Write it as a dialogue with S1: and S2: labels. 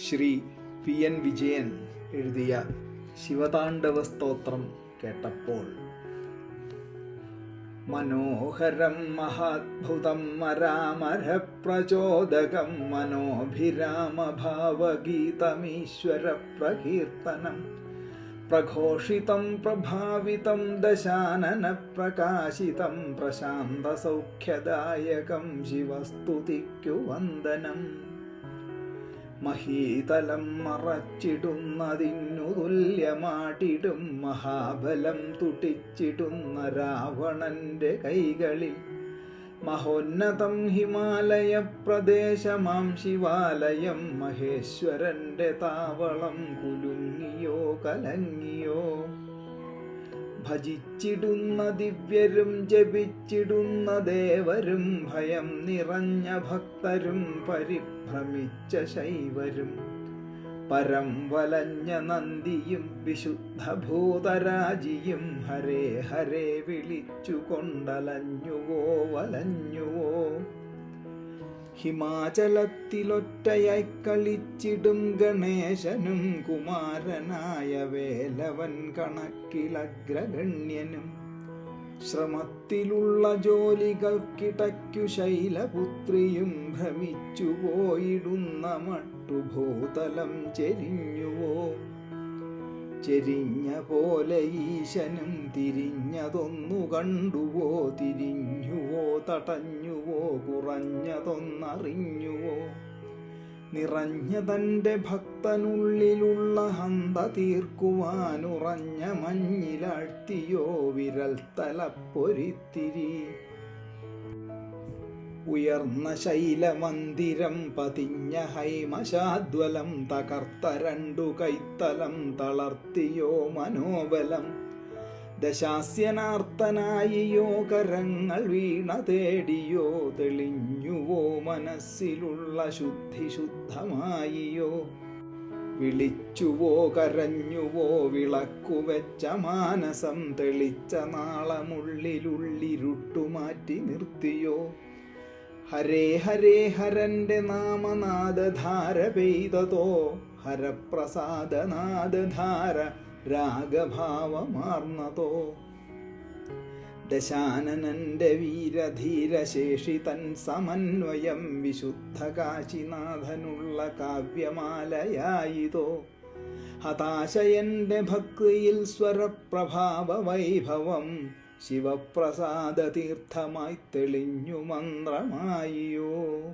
S1: Shri PN Vijayan എഴുതിയ ശിവതാണ്ഡവ സ്തോത്രം കേട്ടപ്പോൾ മനോഹരം മഹാത്ഭുതം മരാമരപ്രചോദകം മനോഭിരാമഭാവഗീതമീശ്വര പ്രകീർത്തനം പ്രഘോഷിതം പ്രഭാവിതം ദശാനന പ്രകാശിതം പ്രശാന്തസൗഖ്യദായകം ശിവസ്തുതിക്കു വന്ദനം. മഹീതലം മറച്ചിടുന്നതിനു തുല്യമാട്ടിടും മഹാബലം തുടിച്ചിടുന്ന രാവണന്റെ കൈകളിൽ മഹോന്നതം ഹിമാലയ പ്രദേശമാം ശിവാലയം മഹേശ്വരന്റെ താവളം കുലുങ്ങിയോ കലങ്ങിയോ. ഭജിച്ചിടുന്ന ദിവ്യരും ജപിച്ചിടുന്ന ദേവരും ഭയം നിറഞ്ഞ ഭക്തരും പരിഭ്രമിച്ച ശൈവരും പരം വലഞ്ഞ നന്ദിയും വിശുദ്ധ ഭൂതരാജിയും ഹരേ ഹരേ വിളിച്ചു കൊണ്ടലഞ്ഞുവോ വലഞ്ഞുവോ. ഹിമാചലത്തിലൊറ്റയായി കളിച്ചിടും ഗണേശനും കുമാരനായ വേലവൻ കണക്കിലഗ്രഗണ്യനും ശ്രമത്തിലുള്ള ജോലികൾക്കിടയ്ക്കു ശൈലപുത്രിയും ഭ്രമിച്ചു പോയിടുന്ന മട്ടുഭൂതലം ചെരിഞ്ഞുവോ. ചെരിഞ്ഞ പോലെ ഈശനും തിരിഞ്ഞതൊന്നു കണ്ടുവോ. തിരിഞ്ഞുവോ തടഞ്ഞുവോ കുറഞ്ഞതൊന്നറിഞ്ഞുവോ. നിറഞ്ഞ തൻ്റെ ഭക്തനുള്ളിലുള്ള ഹന്ത തീർക്കുവാനുറഞ്ഞ മഞ്ഞിലാഴ്ത്തിയോ വിരൽ തലപ്പൊരിത്തിരി. ഉയർന്ന ശൈലമന്ദിരം പതിഞ്ഞ ഹൈമശാദ്വലം തകർത്ത രണ്ടു കൈത്തലം തളർത്തിയോ മനോബലം. ദശാസ്യനാർത്തനായിയോ കരങ്ങൾ വീണ തേടിയോ. തെളിഞ്ഞുവോ മനസ്സിലുള്ള ശുദ്ധി ശുദ്ധമായിയോ. വിളിച്ചുവോ കരഞ്ഞുവോ വിളക്കുവെച്ച മാനസം തെളിച്ച നാളമുള്ളിലുള്ളിരുട്ടുമാറ്റി നിർത്തിയോ. ഹരേ ഹരേ ഹരന്റെ നാമനാദധാര പെയ്തതോ. ഹരപ്രസാദനാദധാര രാഗഭാവമാർന്നതോ. ദശാനനന്റെ വീരധീരശേഷി തൻ സമന്വയം വിശുദ്ധ കാശിനാഥനുള്ള കാവ്യമാലയായിതോ. ഹതാശയന്റെ ഭക്തിയിൽ സ്വരപ്രഭാവ വൈഭവം ശിവപ്രസാദ തീർത്ഥമായി തെളിഞ്ഞു മന്ത്രമായിയോ.